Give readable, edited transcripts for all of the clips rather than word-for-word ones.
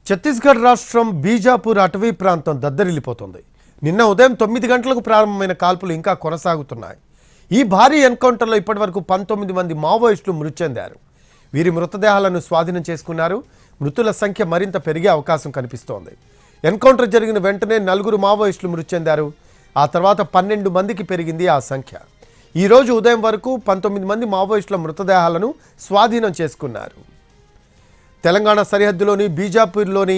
ఛత్తీస్గఢ్ రాష్ట్రం బీజాపూర్ అటవీ ప్రాంతం దద్దరిల్లిపోతుంది. నిన్న ఉదయం 9 గంటలకు ప్రారంభమైన కాల్పులు ఇంకా కొనసాగుతున్నాయి. ఈ భారీ ఎన్కౌంటర్లో ఇప్పటివరకు 19 మంది మావోయిస్టులు మృతి చెందారు. వీరి మృతదేహాలను స్వాధీనం చేసుకున్నారు. మృతుల సంఖ్య మరింత పెరిగే అవకాశం కనిపిస్తోంది. ఎన్కౌంటర్ జరిగిన వెంటనే 4 మావోయిస్టులు మృతి చెందారు. ఆ తర్వాత 12 మందికి పెరిగింది ఆ సంఖ్య. ఈ రోజు ఉదయం వరకు 19 మంది మావోయిస్టుల మృతదేహాలను స్వాధీనం చేసుకున్నారు. తెలంగాణ సరిహద్దులోని బీజాపూర్లోని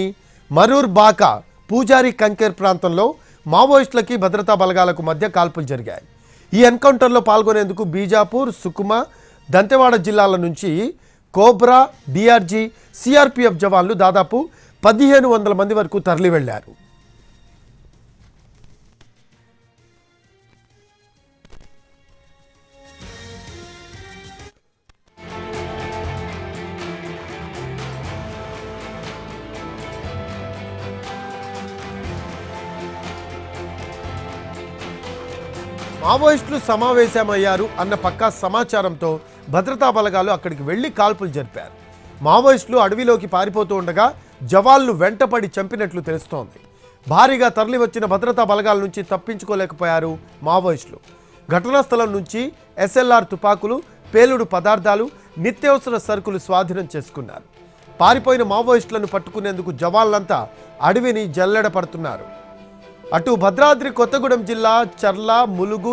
మరూర్ బాకా పూజారి కంకేర్ ప్రాంతంలో మావోయిస్టులకి భద్రతా బలగాలకు మధ్య కాల్పులు జరిగాయి. ఈ ఎన్కౌంటర్లో పాల్గొనేందుకు బీజాపూర్, సుకుమా, దంతెవాడ జిల్లాల నుంచి కోబ్రా, డిఆర్జీ, సిఆర్పిఎఫ్ జవాన్లు దాదాపు 1500 మంది వరకు తరలి వెళ్లారు. మావోయిస్టులు సమావేశమయ్యారు అన్న పక్కా సమాచారంతో భద్రతా బలగాలు అక్కడికి వెళ్లి కాల్పులు జరిపారు. మావోయిస్టులు అడవిలోకి పారిపోతూ ఉండగా జవాన్లు వెంటపడి చంపినట్లు తెలుస్తోంది. భారీగా తరలివచ్చిన భద్రతా బలగాల నుంచి తప్పించుకోలేకపోయారు మావోయిస్టులు. ఘటనా స్థలం నుంచి ఎస్ఎల్ఆర్ తుపాకులు, పేలుడు పదార్థాలు, నిత్యావసర సరుకులు స్వాధీనం చేసుకున్నారు. పారిపోయిన మావోయిస్టులను పట్టుకునేందుకు జవాన్లంతా అడవిని జల్లెడపడుతున్నారు. అటు భద్రాద్రి కొత్తగూడెం జిల్లా చర్ల, ములుగు,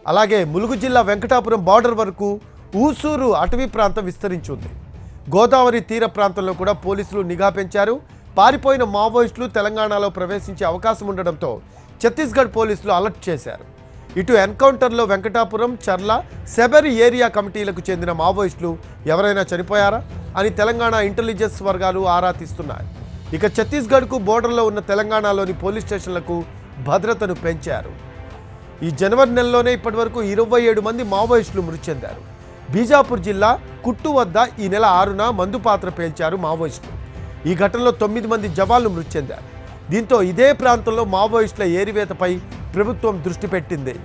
అలాగే ములుగు జిల్లా వెంకటాపురం బార్డర్ వరకు ఊసూరు అటవీ ప్రాంతం విస్తరించింది. గోదావరి తీర ప్రాంతంలో కూడా పోలీసులు నిఘా పెంచారు. పారిపోయిన మావోయిస్టులు తెలంగాణలో ప్రవేశించే అవకాశం ఉండడంతో ఛత్తీస్గఢ్ పోలీసులు అలర్ట్ చేశారు. ఇటు ఎన్కౌంటర్లో వెంకటాపురం, చర్ల, సెబెర్ ఏరియా కమిటీలకు చెందిన మావోయిస్టులు ఎవరైనా చనిపోయారా అని తెలంగాణ ఇంటెలిజెన్స్ వర్గాలు ఆరా తీస్తున్నాయి. ఇక ఛత్తీస్గఢ్కు బోర్డర్లో ఉన్న తెలంగాణలోని పోలీస్ స్టేషన్లకు భద్రతను పెంచారు. ఈ జనవరి నెలలోనే ఇప్పటివరకు 27 మంది మావోయిస్టులు మృతి చెందారు. బీజాపూర్ జిల్లా కుట్టు వద్ద ఈ నెల 6న మందు పాత్ర పేల్చారు మావోయిస్టులు. ఈ ఘటనలో 9 మంది జవాన్లు మృతి చెందారు. దీంతో ఇదే ప్రాంతంలో మావోయిస్టుల ఏరివేతపై ప్రభుత్వం దృష్టి పెట్టింది.